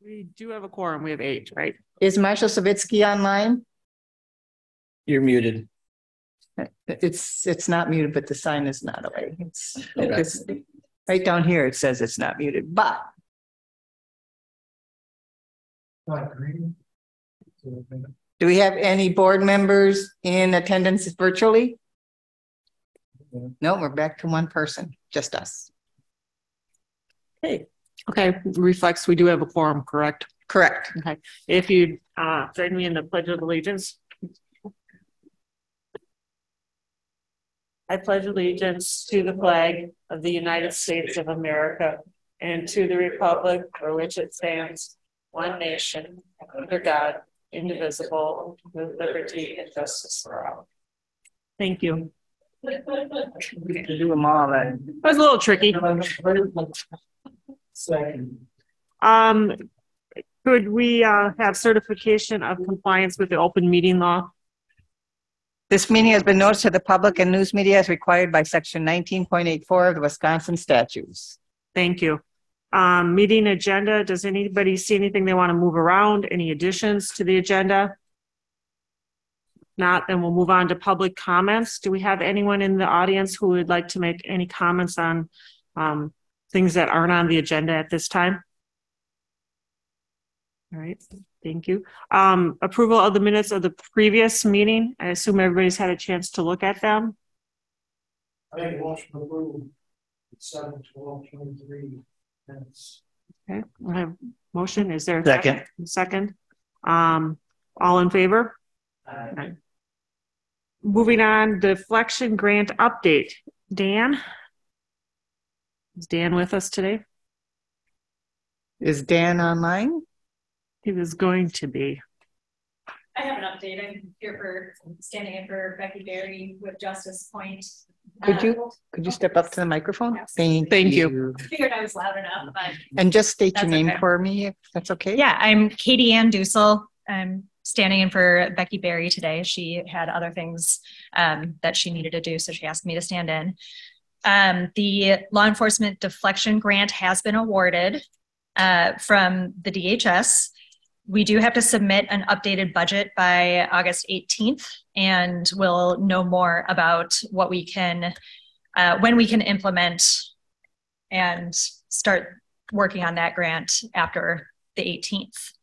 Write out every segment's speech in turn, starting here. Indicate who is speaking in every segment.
Speaker 1: We do have a quorum. We have 8, right?
Speaker 2: Is Marshall Savitsky online?
Speaker 3: You're muted.
Speaker 2: It's not muted, but the sign is not away.
Speaker 3: Okay.
Speaker 2: It's right down here. It says it's not muted, but. Do we have any board members in attendance virtually? No, we're back to one person, just us.
Speaker 1: Okay, reflects we do have a quorum, correct?
Speaker 2: Correct.
Speaker 1: Okay. If you join me in the Pledge of Allegiance. I pledge allegiance to the flag of the United States of America and to the republic for which it stands, one nation, under God, indivisible, with liberty and justice for all. Thank you.
Speaker 2: We can do them all then.
Speaker 1: That was a little tricky. Could we have certification of compliance with the open meeting law?
Speaker 2: This meeting has been noticed to the public and news media as required by section 19.84 of the Wisconsin statutes.
Speaker 1: Thank you. Meeting agenda. Does anybody see anything they want to move around? Any additions to the agenda? If not, then we'll move on to public comments. Do we have anyone in the audience who would like to make any comments on things that aren't on the agenda at this time? All right, thank you. Approval of the minutes of the previous meeting. I assume everybody's had a chance to look at them.
Speaker 4: I think motion approved 7/12/23 minutes.
Speaker 1: Okay, I have motion. Is there a
Speaker 3: Second?
Speaker 1: Second. All in favor? Okay. Moving on, deflection grant update. Dan? Is Dan with us today?
Speaker 2: Is Dan online?
Speaker 1: He was going to be.
Speaker 5: I have an update. I'm here for standing in for Becky Berry with Justice Point.
Speaker 2: Could you step up to the microphone?
Speaker 5: Yes.
Speaker 1: Thank you.
Speaker 5: I figured I was loud enough, but
Speaker 2: And just state your
Speaker 5: That's
Speaker 2: name
Speaker 5: okay.
Speaker 2: for me, if that's okay.
Speaker 5: yeah, I'm Katie Ann Dussel. I'm standing in for Becky Berry today. She had other things that she needed to do, so she asked me to stand in. The law enforcement deflection grant has been awarded from the DHS. We do have to submit an updated budget by August 18th, and we'll know more about what we can, when we can implement and start working on that grant after the 18th.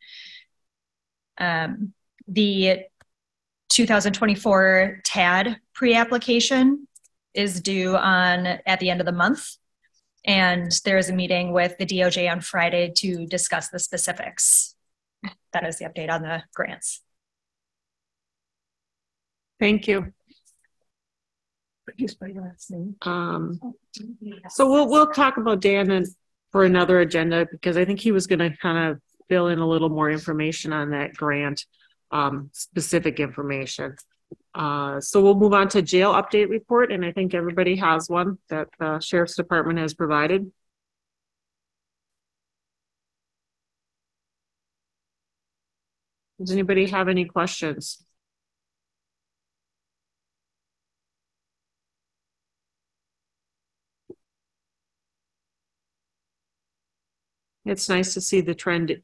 Speaker 5: The 2024 TAD pre-application is due at the end of the month, and there is a meeting with the DOJ on Friday to discuss the specifics. That is the update on the grants.
Speaker 1: Thank you.
Speaker 2: Could you spell your last name?
Speaker 1: So we'll talk about Dan for another agenda, because I think he was going to kind of fill in a little more information on that grant, specific information. So we'll move on to jail update report, and I think everybody has one that the Sheriff's Department has provided. Does anybody have any questions? It's nice to see the trend,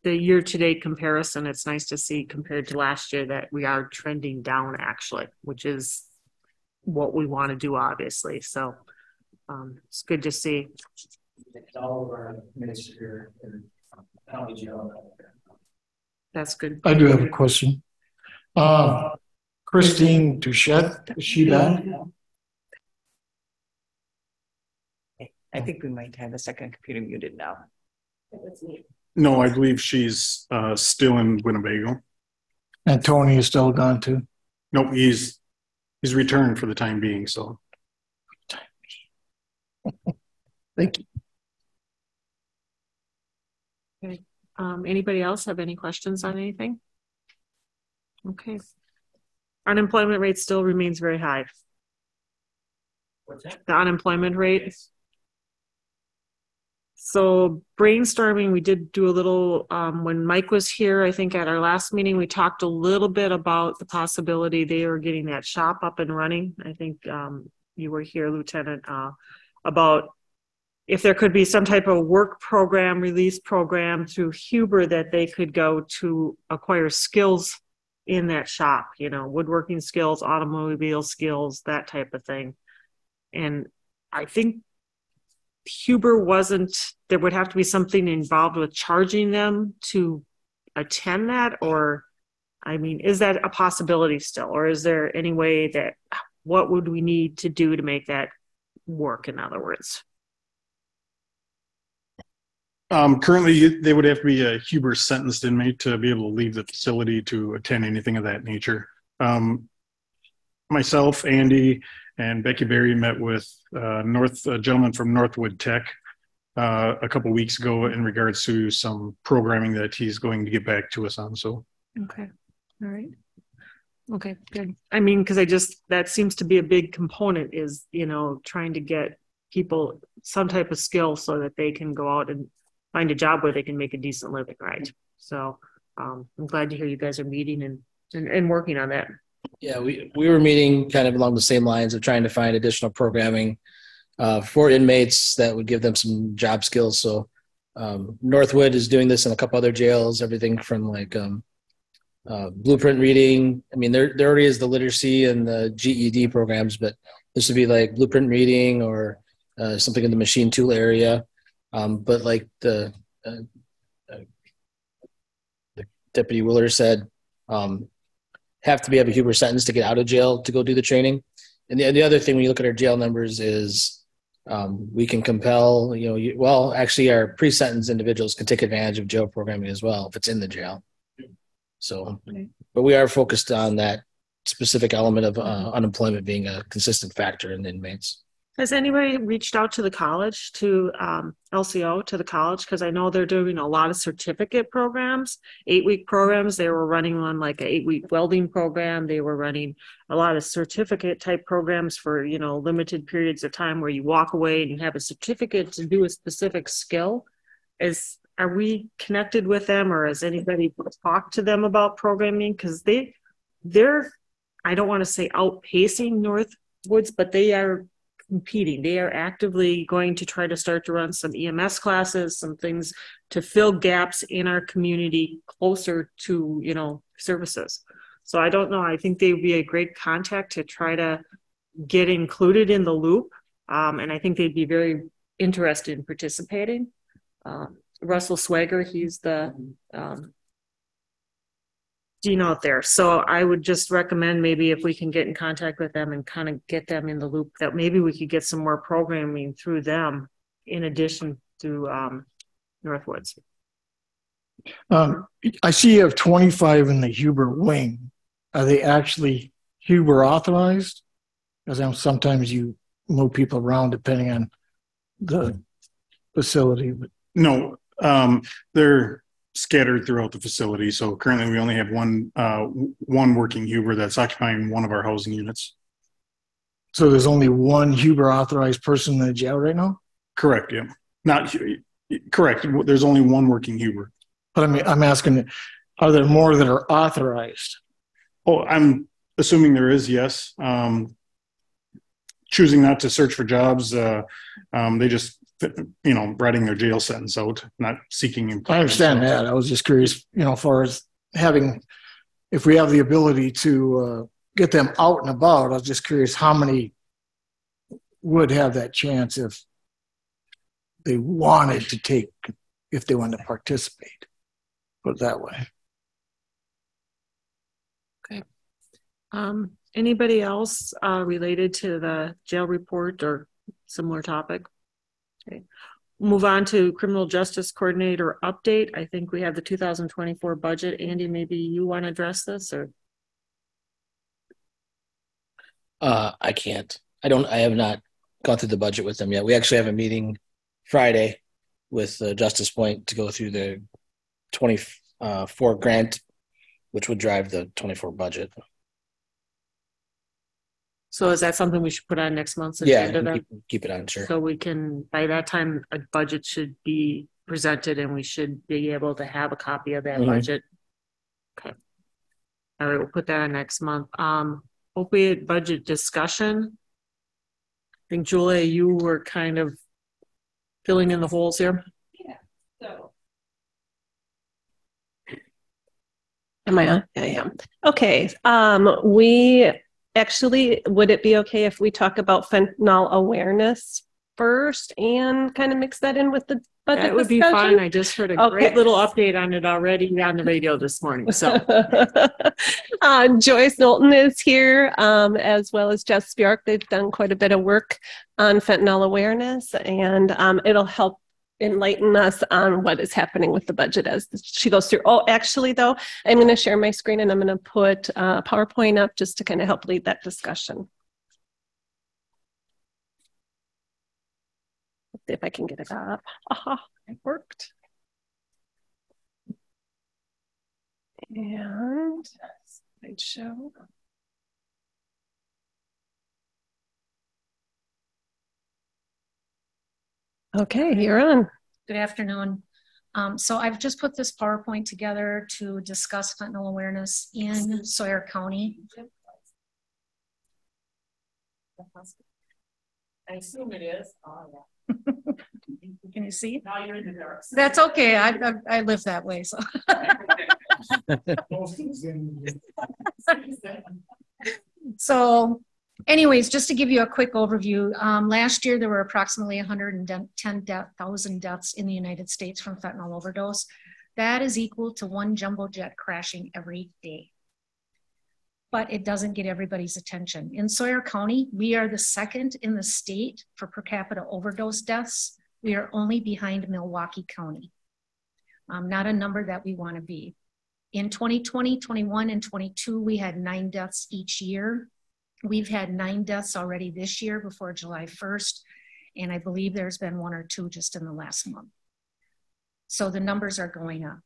Speaker 1: the year-to-date comparison. It's nice to see compared to last year that we are trending down, actually, which is what we want to do, obviously. So it's good to see.
Speaker 4: All of our minutes here in county jail.
Speaker 1: That's good.
Speaker 6: I do have a question. Christine Duchette, is she done?
Speaker 2: I think we might have the second computer muted now.
Speaker 7: No, I believe she's still in Winnebago.
Speaker 6: And Tony is still gone too?
Speaker 7: Nope, he's returned for the time being, so.
Speaker 6: Thank you.
Speaker 1: Okay. Anybody else have any questions on anything? Okay. Unemployment rate still remains very high.
Speaker 4: What's that?
Speaker 1: The unemployment rate. So brainstorming, we did do a little, when Mike was here, I think at our last meeting, we talked a little bit about the possibility they were getting that shop up and running. I think you were here, Lieutenant, about if there could be some type of work program, release program through Huber that they could go to acquire skills in that shop, woodworking skills, automobile skills, that type of thing. And I think Huber there would have to be something involved with charging them to attend that, or, I mean, is that a possibility still? Or is there any way that, what would we need to do to make that work, in other words?
Speaker 7: Currently, they would have to be a Huber sentenced inmate to be able to leave the facility to attend anything of that nature. Myself, Andy, and Becky Berry met with a gentleman from Northwood Tech a couple weeks ago in regards to some programming that he's going to get back to us on. So,
Speaker 1: okay, all right, okay, good. I mean, because that seems to be a big component is trying to get people some type of skill so that they can go out and find a job where they can make a decent living, right? So I'm glad to hear you guys are meeting and working on that.
Speaker 3: Yeah, we were meeting kind of along the same lines of trying to find additional programming for inmates that would give them some job skills. So Northwood is doing this in a couple other jails, everything from like blueprint reading. I mean, there already is the literacy and the GED programs, but this would be like blueprint reading or something in the machine tool area. But like the Deputy Willer said, have to have a Huber sentence to get out of jail to go do the training. And the other thing when you look at our jail numbers is we can compel, actually our pre-sentence individuals can take advantage of jail programming as well if it's in the jail. So, but we are focused on that specific element of unemployment being a consistent factor in the inmates.
Speaker 1: Has anybody reached out to the college, to LCO, to the college? Because I know they're doing a lot of certificate programs, 8-week programs. They were running one like an 8-week welding program. They were running a lot of certificate type programs for, limited periods of time where you walk away and you have a certificate to do a specific skill. Are we connected with them, or has anybody talked to them about programming? Because they're, I don't want to say outpacing Northwoods, but they are competing. They are actively going to try to start to run some EMS classes, some things to fill gaps in our community closer to, services. So I don't know. I think they would be a great contact to try to get included in the loop. And I think they'd be very interested in participating. Russell Swagger, he's the dean out there. So I would just recommend maybe if we can get in contact with them and kind of get them in the loop, that maybe we could get some more programming through them in addition to Northwoods.
Speaker 6: I see you have 25 in the Huber wing. Are they actually Huber authorized? Because sometimes you move people around depending on the facility.
Speaker 7: no, they're scattered throughout the facility. So currently we only have one working Huber that's occupying one of our housing units.
Speaker 6: So there's only one Huber authorized person in the jail right now?
Speaker 7: Correct. Yeah. Not correct. There's only one working Huber.
Speaker 6: But I'm asking, are there more that are authorized?
Speaker 7: Oh, I'm assuming there is. Yes. Choosing not to search for jobs. They just, writing their jail sentence out, not seeking employment.
Speaker 6: I understand that. I was just curious, as far as if we have the ability to get them out and about, I was just curious how many would have that chance if they wanted to participate. Put it that way.
Speaker 1: Okay. Anybody else related to the jail report or similar topic? Okay. Move on to criminal justice coordinator update. I think we have the 2024 budget. Andy, maybe you want to address this, or?
Speaker 3: I can't. I have not gone through the budget with them yet. We actually have a meeting Friday with Justice Point to go through the 24 grant, which would drive the 24 budget.
Speaker 1: So is that something we should put on next month's agenda?
Speaker 3: Yeah, keep it on, sure.
Speaker 1: So we can, by that time, a budget should be presented and we should be able to have a copy of that budget. Okay. All right, we'll put that on next month. Opiate budget discussion. I think, Julia, you were kind of filling in the holes here.
Speaker 8: So. Am I on? I am. Okay. We actually, would it be okay if we talk about fentanyl awareness first and kind of mix that in with the budget
Speaker 1: That would be
Speaker 8: discussion?
Speaker 1: fine. I just heard a great
Speaker 8: Okay.
Speaker 1: little update on it already on the radio this morning. So
Speaker 8: Joyce Knowlton is here, as well as Jess Bjork. They've done quite a bit of work on fentanyl awareness, and it'll help enlighten us on what is happening with the budget as she goes through. Oh, actually, though, I'm going to share my screen and I'm going to put PowerPoint up just to kind of help lead that discussion. Let's see if I can get it up. Aha, it worked. And slideshow. Okay, you're on.
Speaker 9: Good afternoon. So I've just put this PowerPoint together to discuss fentanyl awareness in Sawyer County.
Speaker 1: I assume it is. Oh,
Speaker 9: Can you see?
Speaker 1: now you're in the dark.
Speaker 9: That's okay. I live that way. So. So anyways, just to give you a quick overview, last year there were approximately 110,000 deaths in the United States from fentanyl overdose. That is equal to one jumbo jet crashing every day. But it doesn't get everybody's attention. In Sawyer County, we are the second in the state for per capita overdose deaths. We are only behind Milwaukee County. Not a number that we want to be. In 2020, 21, and 22, we had 9 deaths each year. We've had 9 deaths already this year before July 1st, and I believe there's been 1 or 2 just in the last month. So the numbers are going up.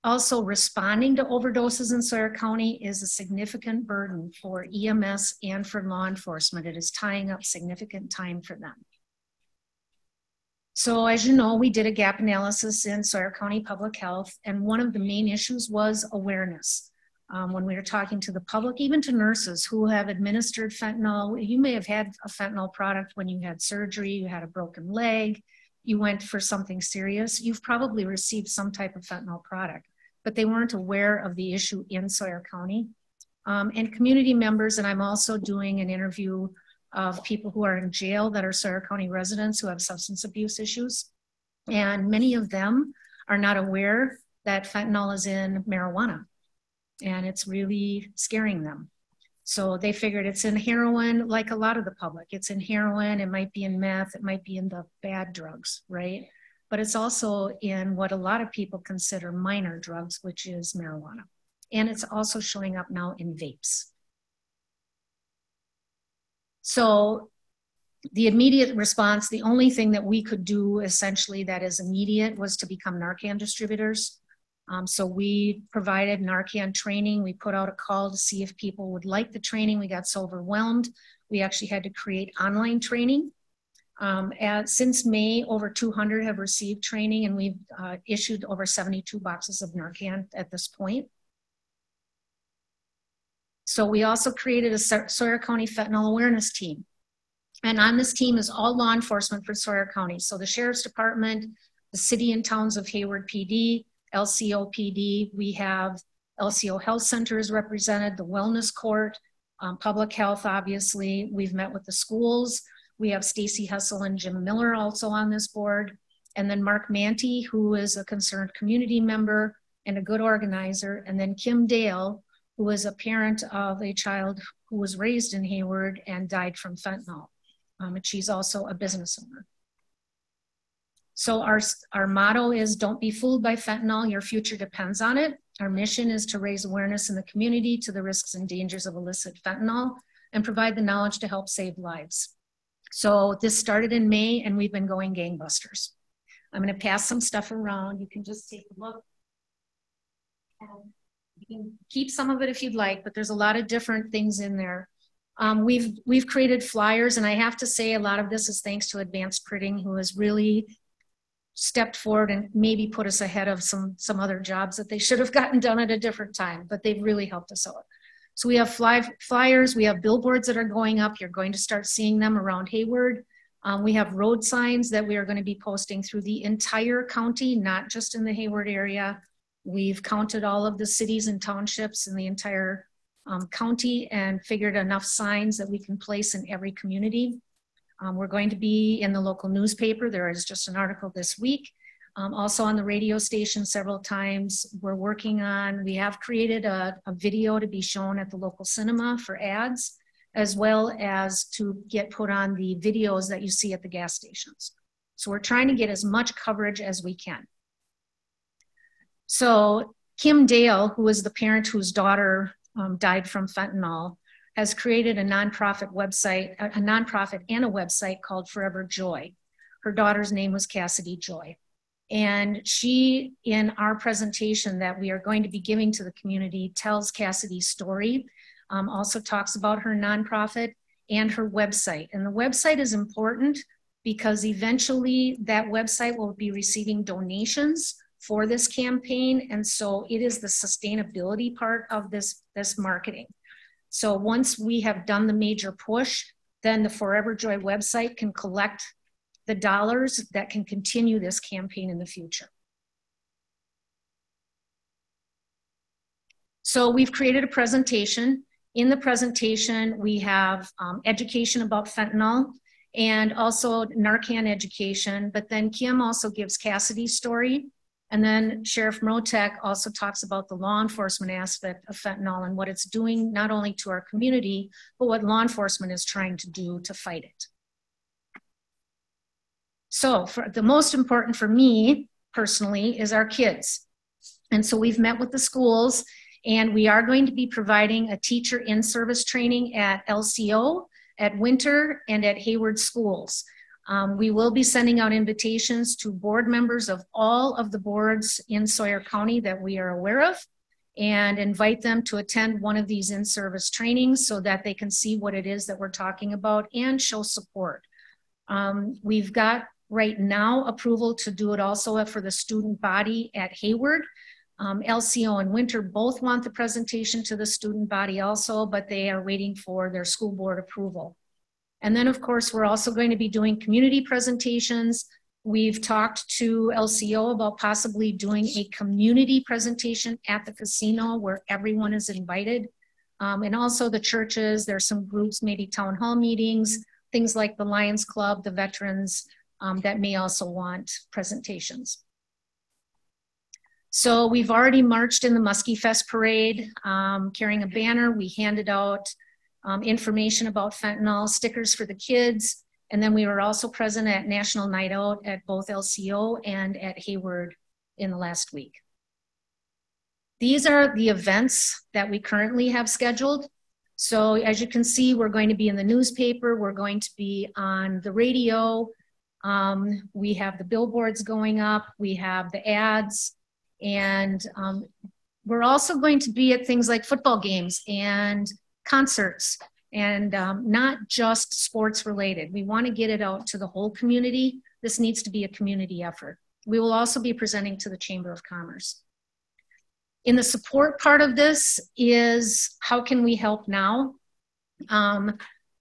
Speaker 9: Also, responding to overdoses in Sawyer County is a significant burden for EMS and for law enforcement. It is tying up significant time for them. So as you know, we did a gap analysis in Sawyer County Public Health, and one of the main issues was awareness. When we were talking to the public, even to nurses who have administered fentanyl, you may have had a fentanyl product when you had surgery, you had a broken leg, you went for something serious, you've probably received some type of fentanyl product, but they weren't aware of the issue in Sawyer County. And community members, and I'm also doing an interview of people who are in jail that are Sawyer County residents who have substance abuse issues. And many of them are not aware that fentanyl is in marijuana, and it's really scaring them. So they figured it's in heroin, like a lot of the public. It's in heroin, it might be in meth, it might be in the bad drugs, right? But it's also in what a lot of people consider minor drugs, which is marijuana. And it's also showing up now in vapes. So the immediate response, the only thing that we could do essentially that is immediate was to become Narcan distributors. So we provided Narcan training. We put out a call to see if people would like the training. We got so overwhelmed, we actually had to create online training. Since May, over 200 have received training, and we've issued over 72 boxes of Narcan at this point. So we also created a Sawyer County Fentanyl Awareness Team. And on this team is all law enforcement for Sawyer County. So the Sheriff's Department, the city and towns of Hayward PD, LCO PD, we have LCO Health Center is represented, the Wellness Court, Public Health, obviously. We've met with the schools. We have Stacy Hessel and Jim Miller also on this board. And then Mark Manty, who is a concerned community member and a good organizer. And then Kim Dale, who is a parent of a child who was raised in Hayward and died from fentanyl. And she's also a business owner. So our motto is, don't be fooled by fentanyl, your future depends on it. Our mission is to raise awareness in the community to the risks and dangers of illicit fentanyl and provide the knowledge to help save lives. So this started in May and we've been going gangbusters. I'm gonna pass some stuff around. You can just take a look. You can keep some of it if you'd like, but there's a lot of different things in there. We've created flyers, and I have to say a lot of this is thanks to Advanced Printing, who has really stepped forward and maybe put us ahead of some other jobs that they should have gotten done at a different time, but they've really helped us out. So we have flyers, we have billboards that are going up. You're going to start seeing them around Hayward. We have road signs that we are going to be posting through the entire county, not just in the Hayward area. We've counted all of the cities and townships in the entire county and figured enough signs that we can place in every community. We're going to be in the local newspaper. There is just an article this week. Also on the radio station several times. We have created a video to be shown at the local cinema for ads, as well as to get put on the videos that you see at the gas stations. So we're trying to get as much coverage as we can. So Kim Dale, who is the parent whose daughter died from fentanyl, has created a nonprofit website, a nonprofit and a website called Forever Joy. Her daughter's name was Cassidy Joy. And she, in our presentation that we are going to be giving to the community, tells Cassidy's story, also talks about her nonprofit and her website. And the website is important because eventually that website will be receiving donations for this campaign. And so it is the sustainability part of this marketing. So once we have done the major push, then the Forever Joy website can collect the dollars that can continue this campaign in the future. So we've created a presentation. In the presentation, we have education about fentanyl and also Narcan education, but then Kim also gives Cassidy's story. And then Sheriff Mrotek also talks about the law enforcement aspect of fentanyl and what it's doing not only to our community, but what law enforcement is trying to do to fight it. So for the most important for me personally is our kids. And so we've met with the schools and we are going to be providing a teacher in-service training at LCO, at Winter, and at Hayward schools. We will be sending out invitations to board members of all of the boards in Sawyer County that we are aware of and invite them to attend one of these in-service trainings so that they can see what it is that we're talking about and show support. We've got right now approval to do it also for the student body at Hayward. LCO and Winter both want the presentation to the student body also, but they are waiting for their school board approval. And then of course, we're also going to be doing community presentations. We've talked to LCO about possibly doing a community presentation at the casino where everyone is invited. And also the churches, there's some groups, maybe town hall meetings, things like the Lions Club, the veterans, that may also want presentations. So we've already marched in the Muskie Fest parade, carrying a banner. We handed out information about fentanyl, stickers for the kids. And then we were also present at National Night Out at both LCO and at Hayward in the last week. These are the events that we currently have scheduled. So as you can see, we're going to be in the newspaper. We're going to be on the radio. We have the billboards going up. We have the ads. And we're also going to be at things like football games and concerts and not just sports related. We want to get it out to the whole community. This needs to be a community effort. We will also be presenting to the Chamber of Commerce. In the support part of this is how can we help now?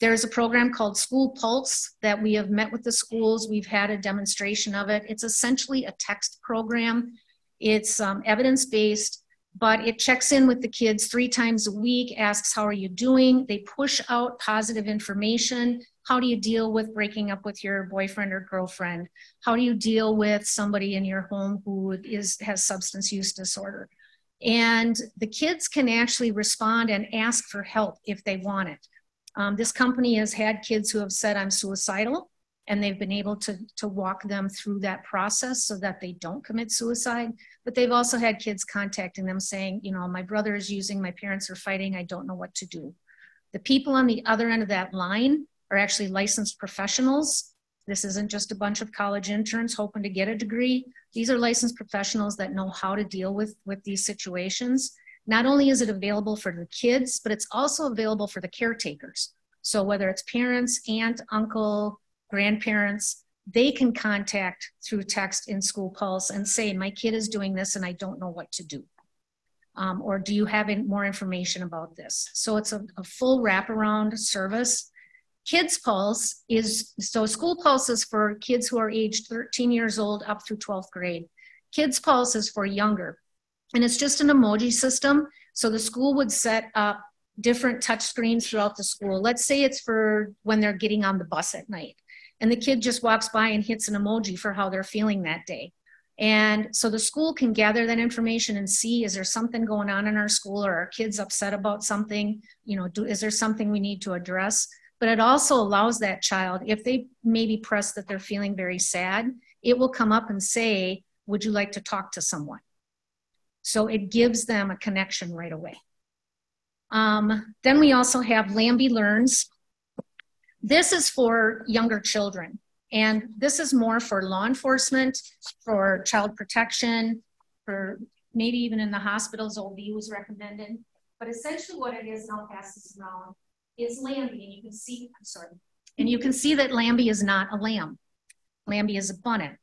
Speaker 9: There's a program called School Pulse that we have met with the schools. We've had a demonstration of it. It's essentially a text program. It's evidence-based, but it checks in with the kids 3 times a week, asks, how are you doing? They push out positive information. How do you deal with breaking up with your boyfriend or girlfriend? How do you deal with somebody in your home who has substance use disorder? And the kids can actually respond and ask for help if they want it. This company has had kids who have said, I'm suicidal, and they've been able to walk them through that process so that they don't commit suicide. But they've also had kids contacting them saying, you know, my brother is using, my parents are fighting, I don't know what to do. The people on the other end of that line are actually licensed professionals. This isn't just a bunch of college interns hoping to get a degree. These are licensed professionals that know how to deal with these situations. Not only is it available for the kids, but it's also available for the caretakers. So whether it's parents, aunt, uncle, grandparents, they can contact through text in School Pulse and say, my kid is doing this and I don't know what to do. Or do you have more information about this? So it's a full wraparound service. Kids Pulse is, so School Pulse is for kids who are aged 13 years old up through 12th grade. Kids Pulse is for younger. And it's just an emoji system. So the school would set up different touch screens throughout the school. Let's say it's for when they're getting on the bus at night. And the kid just walks by and hits an emoji for how they're feeling that day. And so the school can gather that information and see, is there something going on in our school, or are kids upset about something? You know, is there something we need to address? But it also allows that child, if they maybe press that they're feeling very sad, it will come up and say, would you like to talk to someone? So it gives them a connection right away. Then we also have Lambie Learns. This is for younger children. And this is more for law enforcement, for child protection, for maybe even in the hospitals, OB was recommended. But essentially what it is, and I'll pass this around, is Lambie. And you can see, I'm sorry. And you can see that Lambie is not a lamb. Lambie is a bunny,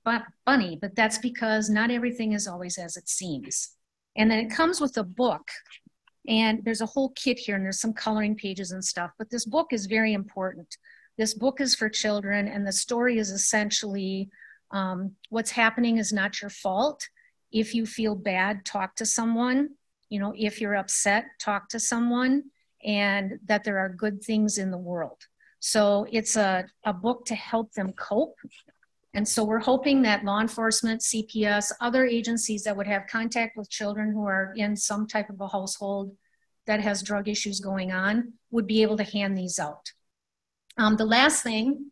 Speaker 9: but that's because not everything is always as it seems. And then it comes with a book. And there's a whole kit here, and there's some coloring pages and stuff. But this book is very important. This book is for children, and the story is essentially what's happening is not your fault. If you feel bad, talk to someone. You know, if you're upset, talk to someone, and that there are good things in the world. So it's a book to help them cope. And so we're hoping that law enforcement, CPS, other agencies that would have contact with children who are in some type of a household that has drug issues going on would be able to hand these out. The last thing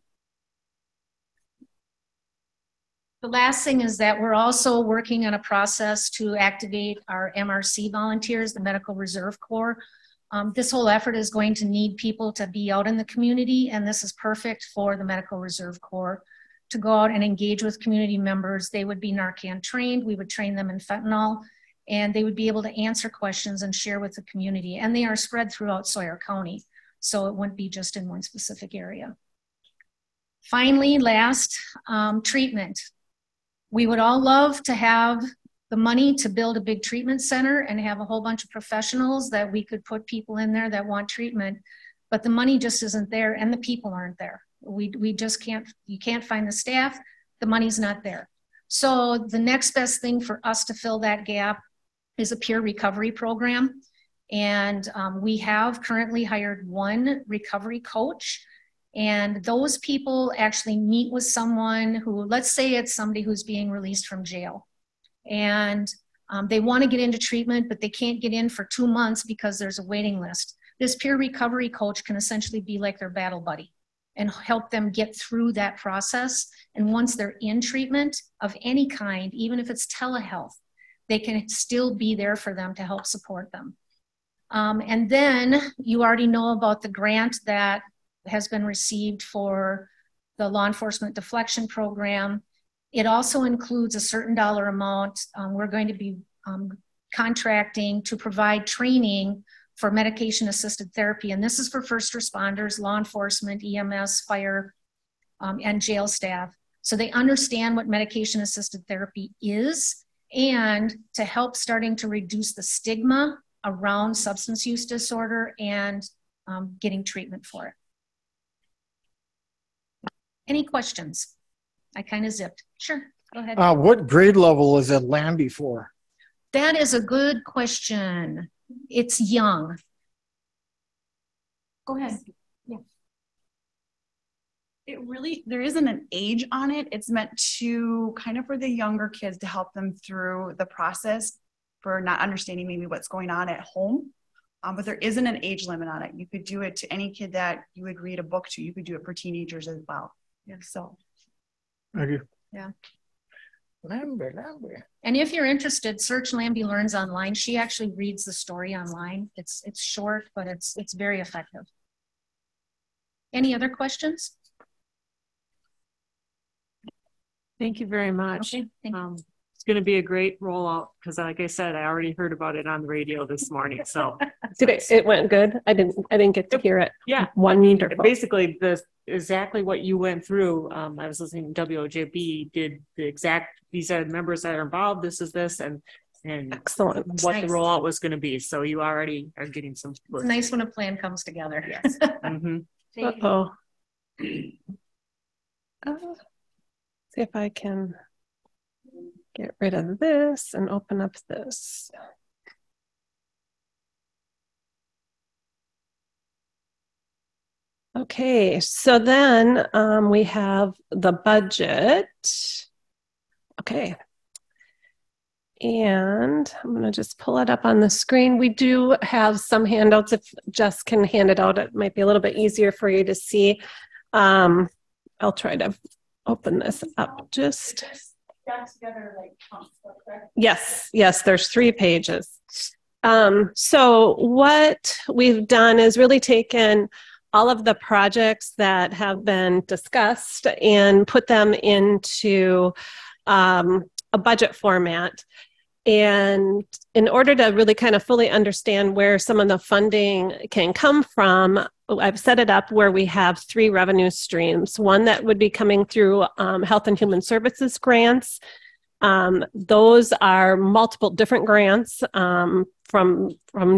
Speaker 9: is that we're also working on a process to activate our MRC volunteers, the Medical Reserve Corps. This whole effort is going to need people to be out in the community, and this is perfect for the Medical Reserve Corps to go out and engage with community members. They would be Narcan trained. We would train them in fentanyl, and they would be able to answer questions and share with the community. And they are spread throughout Sawyer County, so it wouldn't be just in one specific area. Finally, last, treatment. We would all love to have the money to build a big treatment center and have a whole bunch of professionals that we could put people in there that want treatment, but the money just isn't there and the people aren't there. We just can't, you can't find the staff, the money's not there. So the next best thing for us to fill that gap is a peer recovery program. And we have currently hired one recovery coach, and those people actually meet with someone who, let's say it's somebody who's being released from jail, and they want to get into treatment, but they can't get in for 2 months because there's a waiting list. This peer recovery coach can essentially be like their battle buddy and help them get through that process. And once they're in treatment of any kind, even if it's telehealth, they can still be there for them to help support them. And then you already know about the grant that has been received for the law enforcement deflection program. It also includes a certain dollar amount. We're going to be contracting to provide training for medication-assisted therapy. And this is for first responders, law enforcement, EMS, fire, and jail staff. So they understand what medication-assisted therapy is, and to help starting to reduce the stigma around substance use disorder and getting treatment for it. Any questions? I kind of zipped. Sure, go ahead.
Speaker 6: What grade level is it Lambie for?
Speaker 9: That is a good question. It's young. Go ahead. Yeah.
Speaker 10: There isn't an age on it. It's meant to kind of for the younger kids to help them through the process for not understanding maybe what's going on at home. But there isn't an age limit on it. You could do it to any kid that you would read a book to. You could do it for teenagers as well. Yeah. So.
Speaker 6: Thank you.
Speaker 9: Yeah.
Speaker 6: Lambie.
Speaker 9: And if you're interested, search Lambie Learns online. She actually reads the story online. It's short, but it's very effective. Any other questions?
Speaker 1: Thank you very much.
Speaker 9: Okay, thank you.
Speaker 1: It's going to be a great rollout because, like I said, I already heard about it on the radio this morning. So
Speaker 8: It went good. I didn't get to hear it.
Speaker 1: Yeah,
Speaker 8: Wonderful.
Speaker 1: basically exactly what you went through. I was listening to WOJB did the exact. These are the members that are involved. This is this and
Speaker 8: Excellent.
Speaker 1: What
Speaker 9: Nice.
Speaker 1: the rollout was going to be. So you already are getting some.
Speaker 9: It's nice when a plan comes together.
Speaker 1: Yes. Mm-hmm.
Speaker 9: Thank you.
Speaker 8: Uh-oh. See if I can get rid of this and open up this. Okay, so then we have the budget. Okay. And I'm going to just pull it up on the screen. We do have some handouts. If Jess can hand it out, it might be a little bit easier for you to see. I'll try to open this up just. Yes, there's 3 pages. So what we've done is really taken all of the projects that have been discussed and put them into a budget format. And in order to really kind of fully understand where some of the funding can come from, I've set it up where we have 3 revenue streams. One that would be coming through Health and Human Services grants. Those are multiple different grants from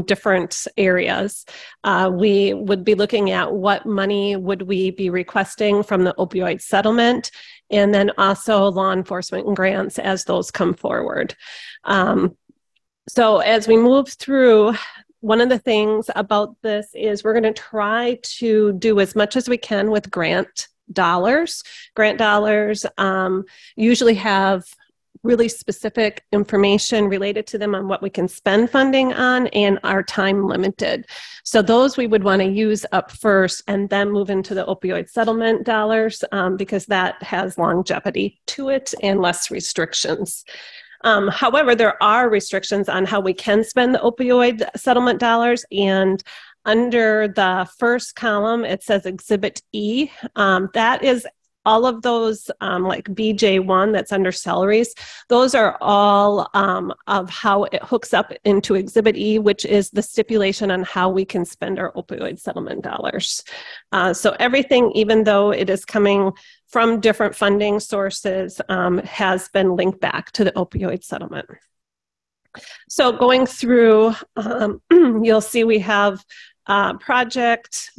Speaker 8: different areas. We would be looking at what money would we be requesting from the opioid settlement, and then also law enforcement grants as those come forward. So as we move through, one of the things about this is we're going to try to do as much as we can with grant dollars. Grant dollars usually have really specific information related to them on what we can spend funding on and are time limited. So those we would want to use up first and then move into the opioid settlement dollars because that has longevity to it and less restrictions. However, there are restrictions on how we can spend the opioid settlement dollars, and under the first column, it says Exhibit E. That is all of those like BJ1 that's under salaries. Those are all of how it hooks up into Exhibit E, which is the stipulation on how we can spend our opioid settlement dollars. So everything, even though it is coming from different funding sources, has been linked back to the opioid settlement. So going through, you'll see we have project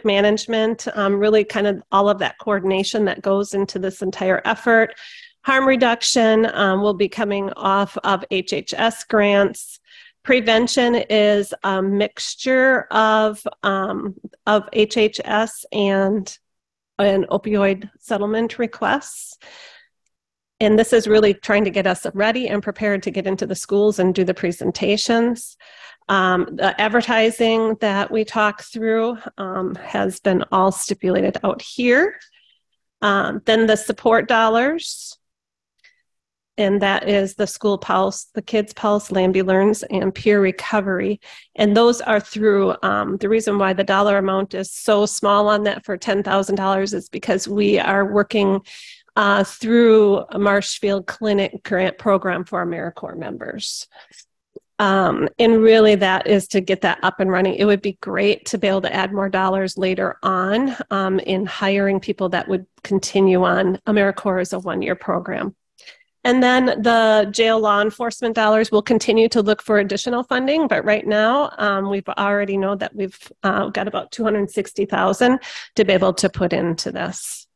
Speaker 8: management, really kind of all of that coordination that goes into this entire effort. Harm reduction will be coming off of HHS grants. Prevention is a mixture of HHS and opioid settlement requests. And this is really trying to get us ready and prepared to get into the schools and do the presentations. The advertising that we talk through has been all stipulated out here. Then the support dollars, and that is the School Pulse, the Kids Pulse, Lambulearns, and Peer Recovery. And those are through, the reason why the dollar amount is so small on that for $10,000 is because we are working through a Marshfield Clinic grant program for AmeriCorps members. And really that is to get that up and running. It would be great to be able to add more dollars later on in hiring people that would continue on. AmeriCorps is a 1-year program. And then the jail law enforcement dollars will continue to look for additional funding, but right now we've already know that we've got about $260,000 to be able to put into this.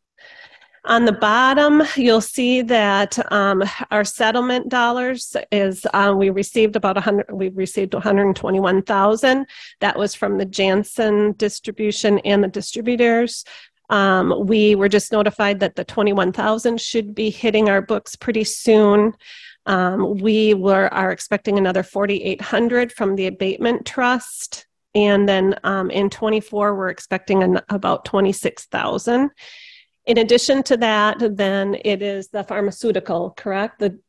Speaker 8: On the bottom, you'll see that our settlement dollars is we received $121,000. That was from the Janssen distribution and the distributors. We were just notified that the $21,000 should be hitting our books pretty soon. We are expecting another $4,800 from the abatement trust, and then in 24 we're expecting about $26,000. In addition to that, then it is the pharmaceutical, correct? The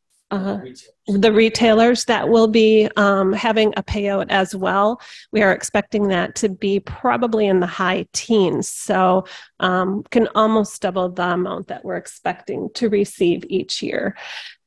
Speaker 8: retailers that will be having a payout as well. We are expecting that to be probably in the high teens. So can almost double the amount that we're expecting to receive each year.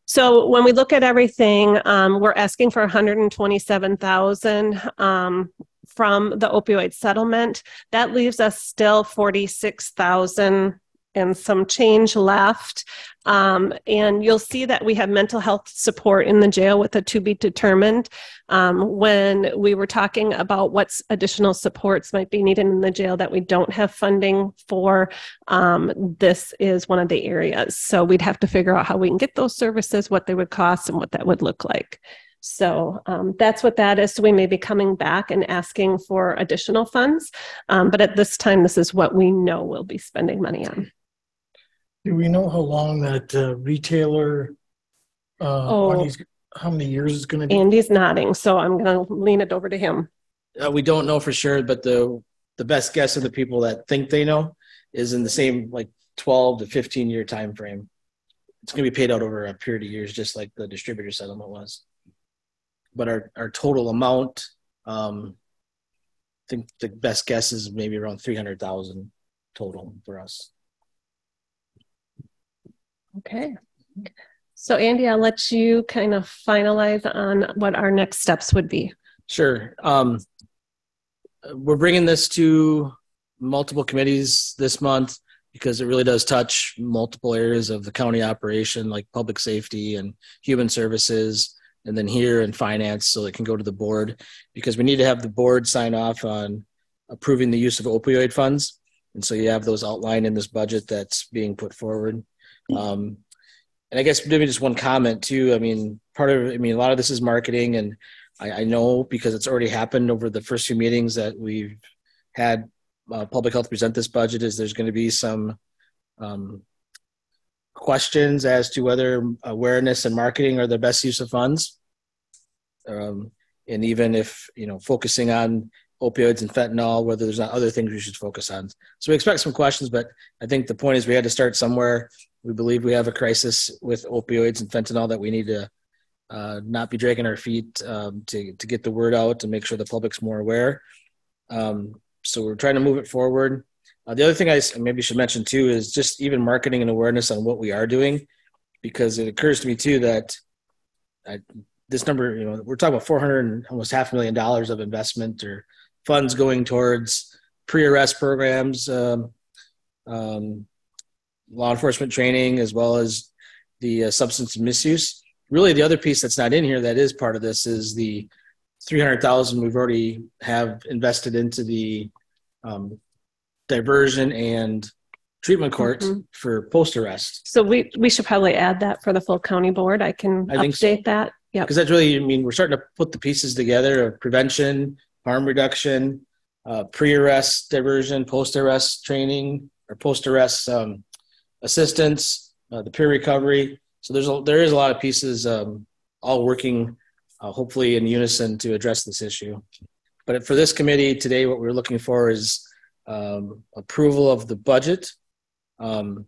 Speaker 8: So when we look at everything, we're asking for $127,000 from the opioid settlement. That leaves us still $46,000 and some change left. And you'll see that we have mental health support in the jail with a to be determined. When we were talking about what additional supports might be needed in the jail that we don't have funding for, this is one of the areas. So we'd have to figure out how we can get those services, what they would cost, and what that would look like. So that's what that is. So we may be coming back and asking for additional funds. But at this time, this is what we know we'll be spending money on.
Speaker 6: Do we know how long that retailer, how many years it's going to be?
Speaker 8: Andy's nodding, so I'm going to lean it over to him.
Speaker 3: We don't know for sure, but the best guess of the people that think they know is in the same like 12 to 15 year time frame. It's going to be paid out over a period of years, just like the distributor settlement was. But our total amount, I think the best guess is maybe around 300,000 total for us.
Speaker 8: Okay. So Andy, I'll let you kind of finalize on what our next steps would be.
Speaker 3: Sure. We're bringing this to multiple committees this month because it really does touch multiple areas of the county operation, like public safety and human services, and then here in finance, so it can go to the board, because we need to have the board sign off on approving the use of opioid funds. And so you have those outlined in this budget that's being put forward. And I guess maybe just one comment too. I mean, a lot of this is marketing, and I know because it's already happened over the first few meetings that we've had public health present this budget, is there's going to be some questions as to whether awareness and marketing are the best use of funds. And even if, focusing on opioids and fentanyl, whether there's not other things we should focus on. So we expect some questions, but I think the point is we had to start somewhere. We believe we have a crisis with opioids and fentanyl that we need to not be dragging our feet to get the word out and make sure the public's more aware. So we're trying to move it forward. The other thing I maybe should mention too is just even marketing and awareness on what we are doing, because it occurs to me too that this number, we're talking about almost $500,000 of investment or funds going towards pre-arrest programs, law enforcement training, as well as the substance misuse. Really, the other piece that's not in here that is part of this is the $300,000 we've already have invested into the diversion and treatment court for post-arrest.
Speaker 8: So we should probably add that for the full county board. I think update that. Yeah,
Speaker 3: because that's really, we're starting to put the pieces together of prevention, harm reduction, pre-arrest diversion, post-arrest training, or post-arrest assistance, the peer recovery. So there is a lot of pieces all working hopefully in unison to address this issue. But for this committee today, what we're looking for is approval of the budget. And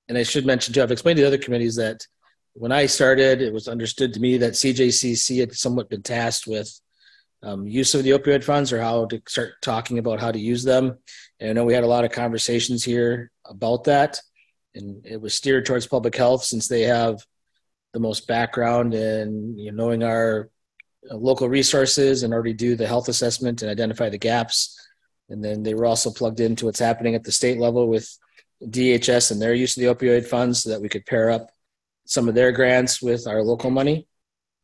Speaker 3: I should mention too, I've explained to the other committees that when I started, it was understood to me that CJCC had somewhat been tasked with use of the opioid funds, or how to start talking about how to use them. And I know we had a lot of conversations here about that, and it was steered towards public health since they have the most background in knowing our local resources and already do the health assessment and identify the gaps. And then they were also plugged into what's happening at the state level with DHS and their use of the opioid funds, so that we could pair up some of their grants with our local money.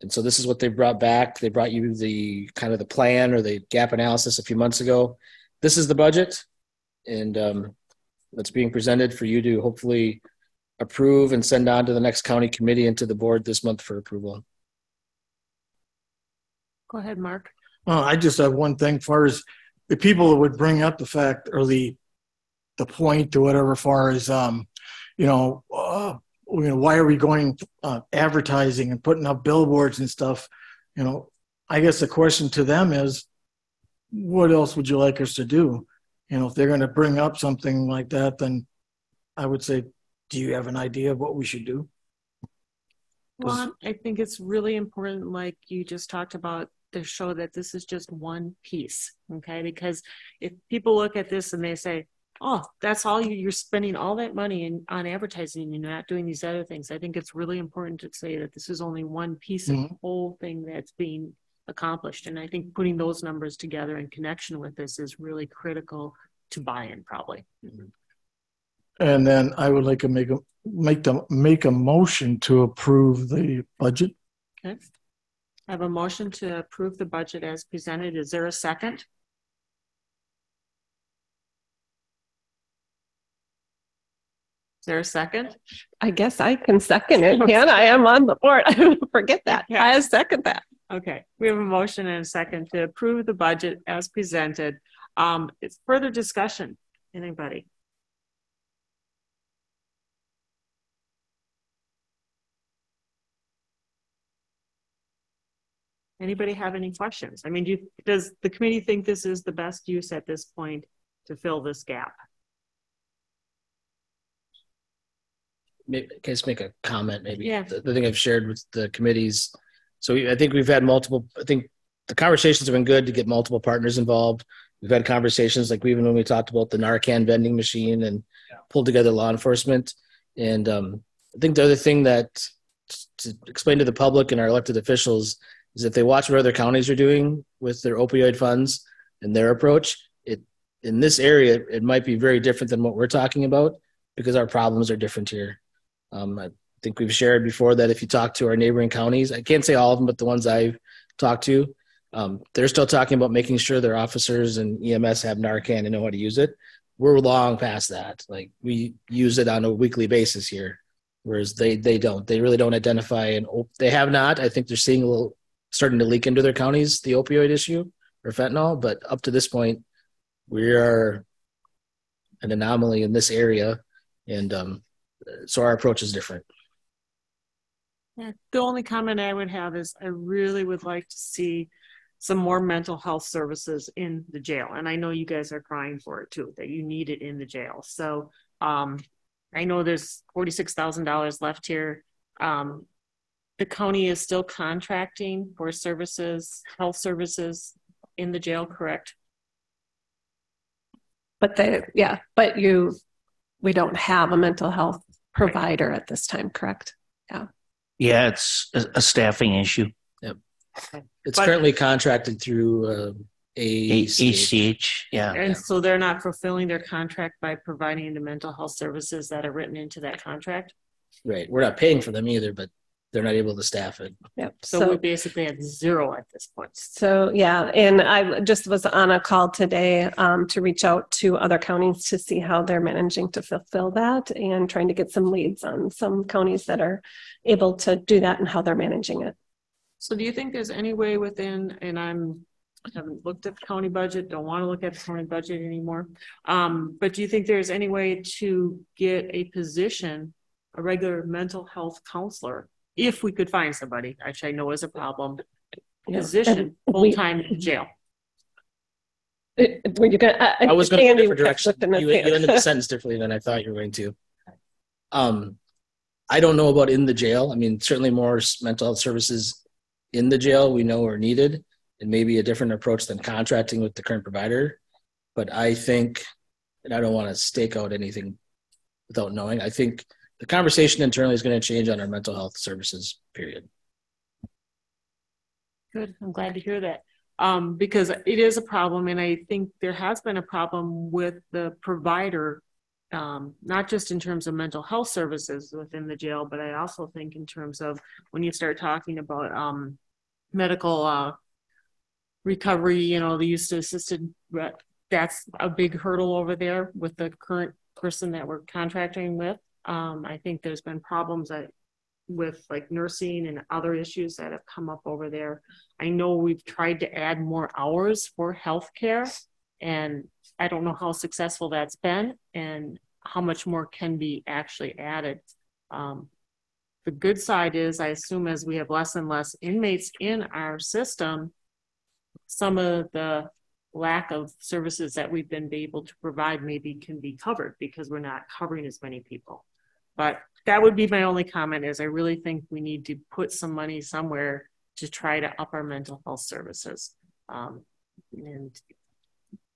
Speaker 3: And so this is what they brought back. They brought you the kind of the plan or the gap analysis a few months ago. This is the budget, and that's being presented for you to hopefully approve and send on to the next county committee and to the board this month for approval.
Speaker 1: Go ahead, Mark.
Speaker 6: I just have one thing, as far as the people that would bring up the fact or the point or whatever, as far as why are we going advertising and putting up billboards and stuff? I guess the question to them is, what else would you like us to do? If they're going to bring up something like that, then I would say, do you have an idea of what we should do?
Speaker 1: Well, I think it's really important, like you just talked about, to show that this is just one piece, okay? Because if people look at this and they say, oh, that's all you're spending all that money on advertising and you're not doing these other things. I think it's really important to say that this is only one piece of the whole thing that's being accomplished. And I think putting those numbers together in connection with this is really critical to buy-in, probably.
Speaker 6: And then I would like to make a motion to approve the budget.
Speaker 1: Okay. I have a motion to approve the budget as presented. Is there a second? Is there a second?
Speaker 8: I guess I can second it. Can I am on the board. I forget that.
Speaker 1: Yeah.
Speaker 8: I second that.
Speaker 1: Okay, we have a motion and a second to approve the budget as presented. It's further discussion. Anybody? Anybody have any questions? I mean, does the committee think this is the best use at this point to fill this gap?
Speaker 3: Maybe, can I just make a comment? Maybe
Speaker 1: Yeah.
Speaker 3: The thing I've shared with the committees. So I think we've had multiple. I think the conversations have been good to get multiple partners involved. We've had conversations like even when we talked about the Narcan vending machine and pulled together law enforcement. And I think the other thing that to explain to the public and our elected officials is if they watch what other counties are doing with their opioid funds and their approach, in this area, it might be very different than what we're talking about because our problems are different here. I think we've shared before that if you talk to our neighboring counties, I can't say all of them, but the ones I've talked to, they're still talking about making sure their officers and EMS have Narcan and know how to use it. We're long past that. Like we use it on a weekly basis here, whereas they don't. They really don't identify, and they have not. I think they're seeing starting to leak into their counties the opioid issue or fentanyl, but up to this point, we are an anomaly in this area, and so our approach is different.
Speaker 1: Yeah, the only comment I would have is I really would like to see some more mental health services in the jail. And I know you guys are crying for it too, that you need it in the jail. So I know there's $46,000 left here. The county is still contracting for services, health services in the jail, correct?
Speaker 8: But we don't have a mental health provider at this time, correct? Yeah.
Speaker 11: Yeah, it's a staffing issue.
Speaker 3: Yep. It's currently contracted through
Speaker 11: ACH. Yeah.
Speaker 1: And so they're not fulfilling their contract by providing the mental health services that are written into that contract?
Speaker 3: Right. We're not paying for them either, but they're not able to staff it.
Speaker 8: Yep.
Speaker 1: So we're basically at zero at this point.
Speaker 8: So yeah, and I just was on a call today to reach out to other counties to see how they're managing to fulfill that and trying to get some leads on some counties that are able to do that and how they're managing it.
Speaker 1: So do you think there's any way within, and I haven't looked at the county budget, don't want to look at the county budget anymore, but do you think there's any way to get a position, a regular mental health counselor, if we could find somebody, which I know is a problem, position full-time in jail?
Speaker 3: I was going to go different direction. You ended the sentence differently than I thought you were going to. I don't know about in the jail. I mean, certainly more mental health services in the jail we know are needed, and maybe a different approach than contracting with the current provider. But I think, and I don't want to stake out anything without knowing, I think the conversation internally is going to change on our mental health services, period.
Speaker 1: Good. I'm glad to hear that. Because it is a problem, and I think there has been a problem with the provider, not just in terms of mental health services within the jail, but I also think in terms of when you start talking about medical recovery, the use of assisted, that's a big hurdle over there with the current person that we're contracting with. I think there's been problems with like nursing and other issues that have come up over there. I know we've tried to add more hours for healthcare, and I don't know how successful that's been and how much more can be actually added. The good side is, I assume as we have less and less inmates in our system, some of the lack of services that we've been able to provide maybe can be covered because we're not covering as many people. But that would be my only comment, is I really think we need to put some money somewhere to try to up our mental health services. And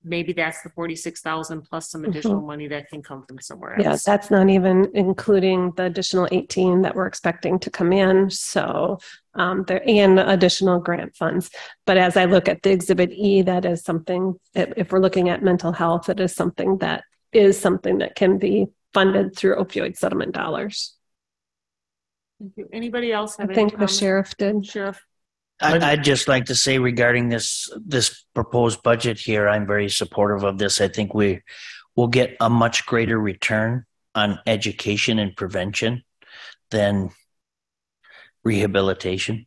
Speaker 1: maybe that's the 46,000 plus some additional money that can come from somewhere else.
Speaker 8: Yeah, that's not even including the additional 18 that we're expecting to come in. So there and additional grant funds. But as I look at the Exhibit E, that is something, if we're looking at mental health, it is something that can be funded through opioid settlement dollars.
Speaker 1: Thank you. Anybody else have
Speaker 8: I
Speaker 1: any
Speaker 8: think the
Speaker 1: comments?
Speaker 8: sheriff did.
Speaker 1: Sheriff.
Speaker 11: I'd just like to say regarding this proposed budget here, I'm very supportive of this. I think we will get a much greater return on education and prevention than rehabilitation.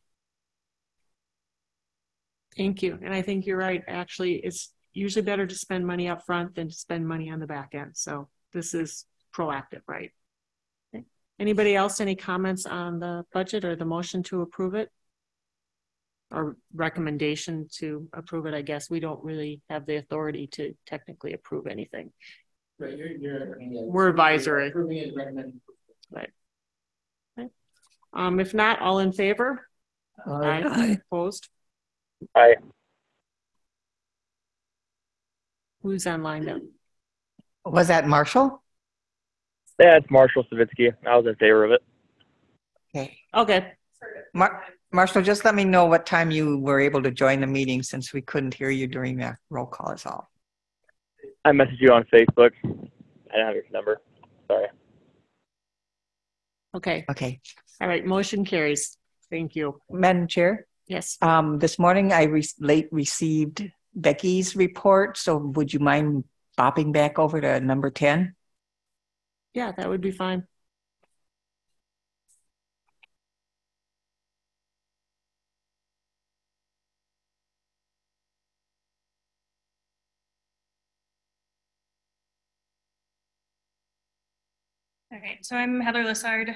Speaker 1: Thank you. And I think you're right. Actually, it's usually better to spend money up front than to spend money on the back end. So this is proactive, right? Okay. Anybody else, any comments on the budget or the motion to approve it? Or recommendation to approve it? I guess we don't really have the authority to technically approve anything.
Speaker 3: Right,
Speaker 1: We're advisory.
Speaker 3: Approving it, recommend.
Speaker 1: Right. Okay. If not, all in favor? Aye. Opposed?
Speaker 12: Aye.
Speaker 1: Who's online now?
Speaker 2: Was that Marshall?
Speaker 12: Yeah, it's Marshall Savitsky. I was in favor of it.
Speaker 2: Okay.
Speaker 1: Okay.
Speaker 2: Marshall, just let me know what time you were able to join the meeting since we couldn't hear you during that roll call is all.
Speaker 12: I messaged you on Facebook. I don't have your number. Sorry.
Speaker 1: Okay.
Speaker 2: Okay.
Speaker 1: All right. Motion carries. Thank you.
Speaker 2: Madam Chair?
Speaker 1: Yes.
Speaker 2: This morning I received Becky's report. So would you mind bopping back over to number 10?
Speaker 1: Yeah, that would be fine.
Speaker 13: Okay, so I'm Heather Lissard,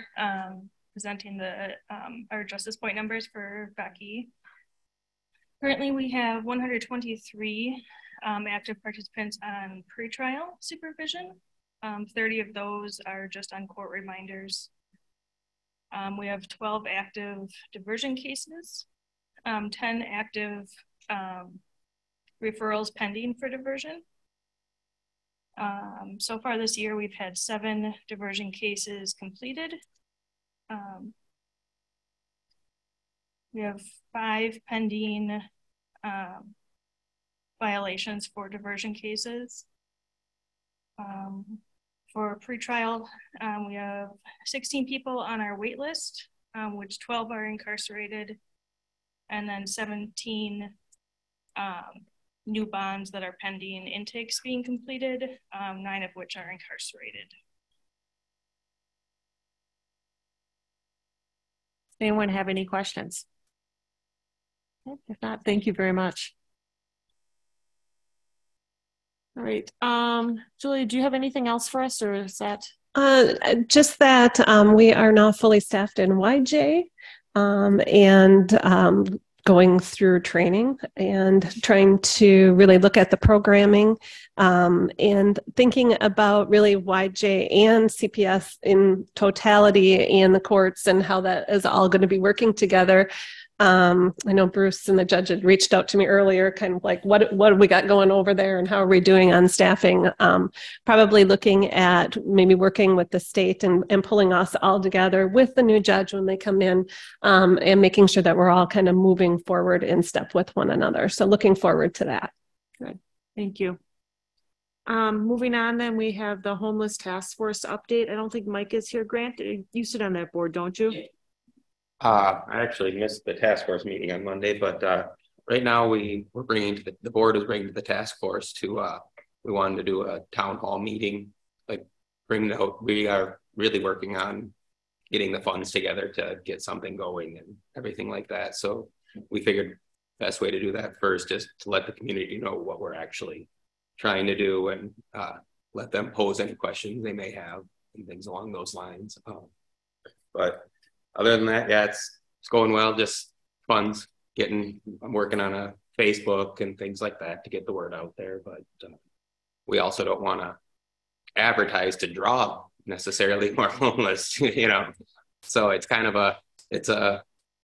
Speaker 13: presenting the our Justice Point numbers for Becky. Currently, we have 123 active participants on pretrial supervision. 30 of those are just on court reminders. We have 12 active diversion cases, 10 active referrals pending for diversion. So far this year, we've had 7 diversion cases completed. We have 5 pending violations for diversion cases. For pretrial, we have 16 people on our wait list, which 12 are incarcerated, and then 17 new bonds that are pending intakes being completed, 9 of which are incarcerated.
Speaker 1: Does anyone have any questions? If not, thank you very much. All right. Julie, do you have anything else for us, or is that?
Speaker 8: Just that we are now fully staffed in YJ and going through training and trying to really look at the programming and thinking about really YJ and CPS in totality and the courts and how that is all going to be working together. I know Bruce and the judge had reached out to me earlier, kind of like, what have we got going over there and how are we doing on staffing? Probably looking at maybe working with the state and pulling us all together with the new judge when they come in and making sure that we're all kind of moving forward in step with one another. So looking forward to that.
Speaker 1: Good. Thank you. Moving on, then we have the homeless task force update. I don't think Mike is here. Grant, you sit on that board, don't you?
Speaker 14: I actually missed the task force meeting on Monday, but right now we're bringing to the board is bringing to the task force to we wanted to do a town hall meeting, like we are really working on getting the funds together to get something going and everything like that. So we figured best way to do that first, just to let the community know what we're actually trying to do and let them pose any questions they may have and things along those lines. But other than that, yeah, it's going well. Just funds I'm working on a Facebook and things like that to get the word out there. But we also don't want to advertise to draw necessarily more homeless, you know. So it's kind of a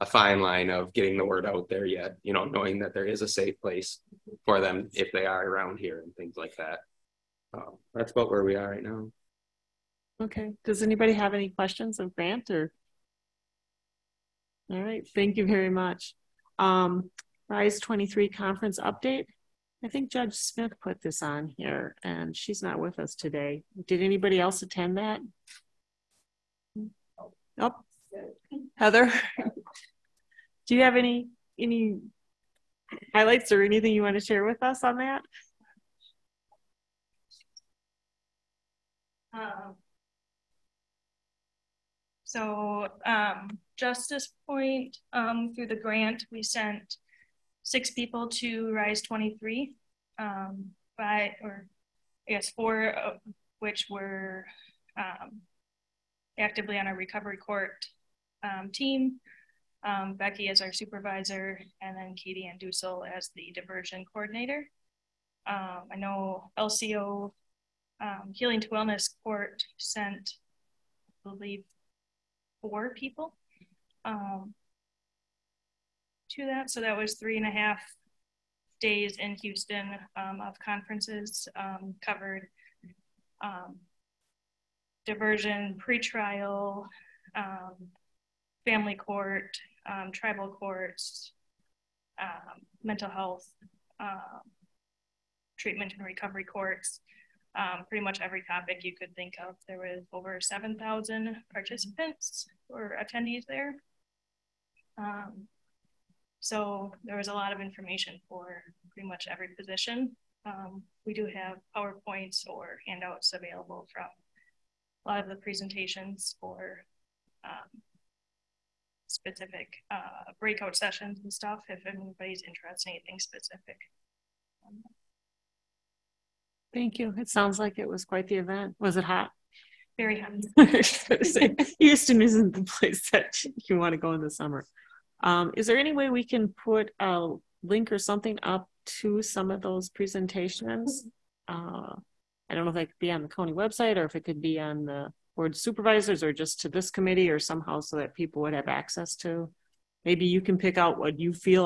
Speaker 14: fine line of getting the word out there yet, you know, knowing that there is a safe place for them if they are around here and things like that. That's about where we are right now.
Speaker 1: Okay. Does anybody have any questions of Grant or? All right, thank you very much. RISE 23 conference update. I think Judge Smith put this on here and she's not with us today. Did anybody else attend that? Nope. Heather, do you have any highlights or anything you want to share with us on that?
Speaker 13: Justice Point, through the grant, we sent 6 people to Rise 23, 4 of which were actively on our recovery court team. Becky as our supervisor, and then Katie and Dussel as the diversion coordinator. I know LCO Healing to Wellness Court sent, I believe, 4 people to that. So that was 3.5 days in Houston of conferences, covered diversion, pretrial, family court, tribal courts, mental health, treatment and recovery courts, pretty much every topic you could think of. There was over 7,000 participants or attendees there. So there was a lot of information for pretty much every position. We do have PowerPoints or handouts available from a lot of the presentations for specific breakout sessions and stuff if anybody's interested in anything specific.
Speaker 1: Thank you. It sounds like it was quite the event. Was it hot?
Speaker 13: Very hot.
Speaker 1: Houston isn't the place that you want to go in the summer. Is there any way we can put a link or something up to some of those presentations? I don't know if that could be on the county website or if it could be on the board of supervisors or just to this committee or somehow so that people would have access to. Maybe you can pick out what you feel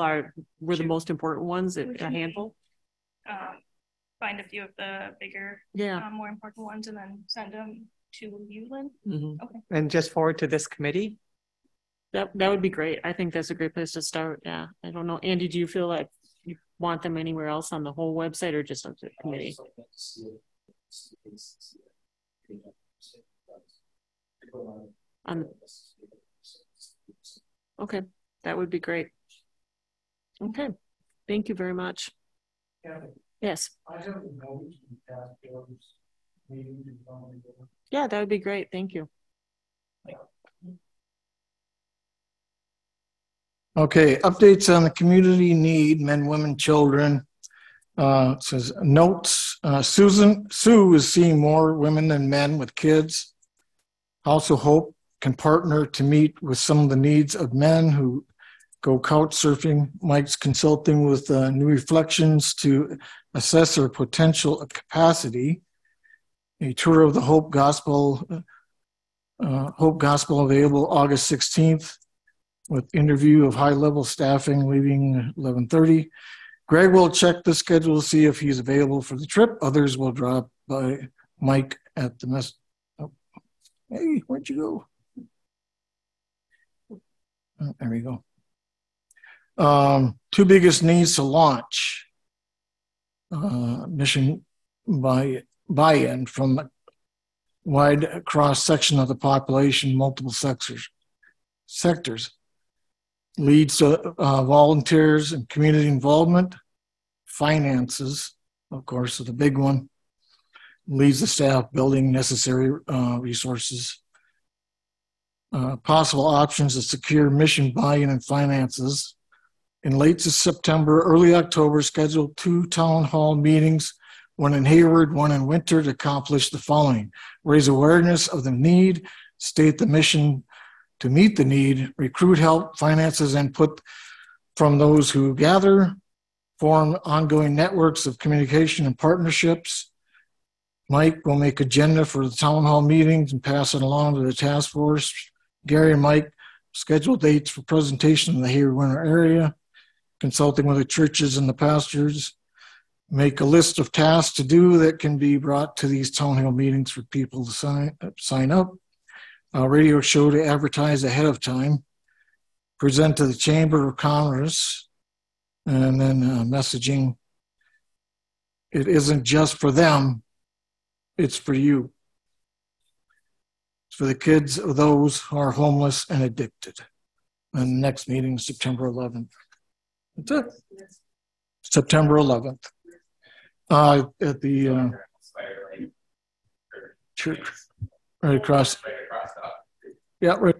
Speaker 1: were the most important ones, a handful.
Speaker 13: Find a few of the bigger, more important ones and then send them to you, Lynn.
Speaker 2: Mm-hmm.
Speaker 13: Okay.
Speaker 2: And just forward to this committee?
Speaker 1: That would be great. I think that's a great place to start. Yeah. I don't know. Andy, do you feel like you want them anywhere else on the whole website or just on the committee? Okay. That would be great. Okay. Thank you very much. Yes. Yeah, that would be great. Thank you.
Speaker 6: Okay, updates on the community need, men, women, children. It says notes, Sue is seeing more women than men with kids. Also Hope can partner to meet with some of the needs of men who go couch surfing. Mike's consulting with New Reflections to assess their potential capacity. A tour of the Hope Gospel available August 16th with interview of high-level staffing leaving 11:30. Greg will check the schedule to see if he's available for the trip. Others will drop by Mike at the mess. Oh. Hey, where'd you go? Oh, there we go. 2 biggest needs to launch. Mission buy-in from a wide cross section of the population, multiple sectors. Leads to volunteers and community involvement. Finances, of course, are the big one. Leads the staff building necessary resources. Possible options to secure mission buy-in and finances. In late September, early October, scheduled 2 town hall meetings, one in Hayward, one in Winter, to accomplish the following: raise awareness of the need, state the mission to meet the need, recruit help, finances, input from those who gather, form ongoing networks of communication and partnerships. Mike will make agenda for the town hall meetings and pass it along to the task force. Gary and Mike schedule dates for presentation in the Hayward Winter area, consulting with the churches and the pastors. Make a list of tasks to do that can be brought to these town hall meetings for people to sign up. A radio show to advertise ahead of time, present to the Chamber of Commerce, and then messaging it isn't just for them, it's for you. It's for the kids of those who are homeless and addicted. And the next meeting is September 11th. That's it. September 11th. At the church, right across. Yeah, right.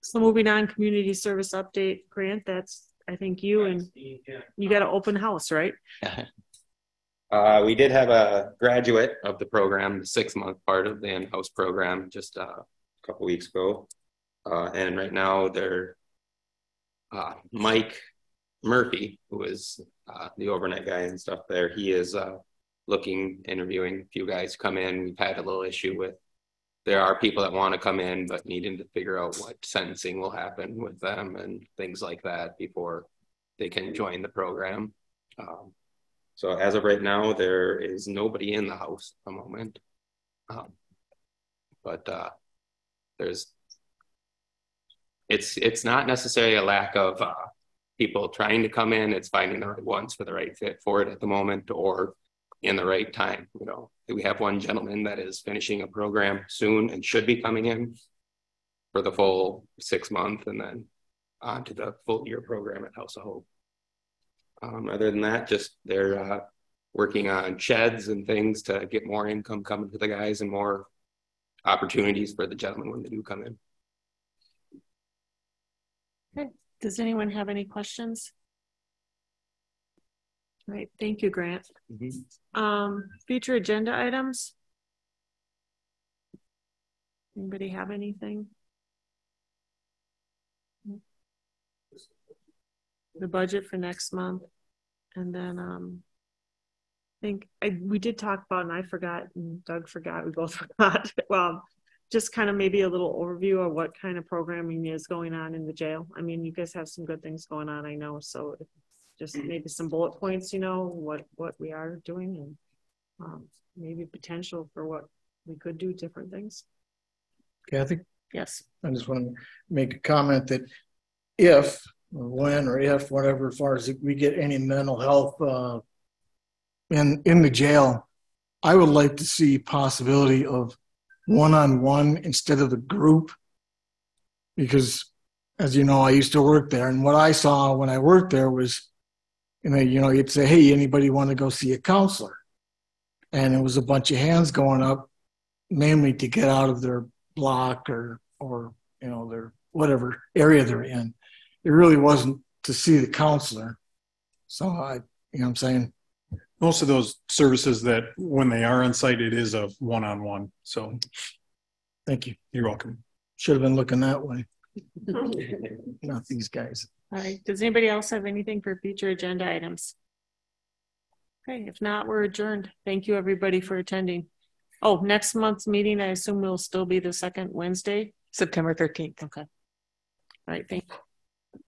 Speaker 1: So moving on, community service update, Grant, that's, I think you and you got an open house, right?
Speaker 14: We did have a graduate of the program, the 6-month part of the in-house program, just a couple weeks ago. And right now they're Mike Murphy, who is the overnight guy and stuff there. He is interviewing a few guys to come in. We've had a little issue with, there are people that want to come in, but needing to figure out what sentencing will happen with them and things like that before they can join the program. So as of right now, there is nobody in the house at the moment. But it's not necessarily a lack of people trying to come in. It's finding the right ones for the right fit for it at the moment, or in the right time. You know, we have one gentleman that is finishing a program soon and should be coming in for the full 6 month and then on to the full year program at House of Hope. Other than that, just they're working on sheds and things to get more income coming to the guys and more opportunities for the gentlemen when they do come in.
Speaker 1: Okay. Does anyone have any questions? All right. Thank you, Grant. Future agenda items. Anybody have anything? The budget for next month. And then I think we did talk about, and I forgot, and Doug forgot, we both forgot. Well, just kind of maybe a little overview of what kind of programming is going on in the jail. I mean, you guys have some good things going on, I know. So just maybe some bullet points, you know, what we are doing and maybe potential for what we could do, different things.
Speaker 6: Kathy?
Speaker 1: Yes.
Speaker 6: I just want to make a comment that if, or when, or if, whatever, as far as we get any mental health in the jail, I would like to see possibility of one-on-one instead of the group, because as you know, I used to work there, and what I saw when I worked there was, you know, you'd say, hey, anybody want to go see a counselor? And it was a bunch of hands going up, mainly to get out of their block or you know, their whatever area they're in. It really wasn't to see the counselor. So you know what I'm saying?
Speaker 7: Most of those services that when they are on site, it is a one-on-one. So
Speaker 6: thank you.
Speaker 7: You're welcome.
Speaker 6: Should have been looking that way. Not these guys.
Speaker 1: All right. Does anybody else have anything for future agenda items? Okay. If not, we're adjourned. Thank you, everybody, for attending. Oh, next month's meeting, I assume will still be the second Wednesday?
Speaker 2: September 13th.
Speaker 1: Okay. All right. Thank you.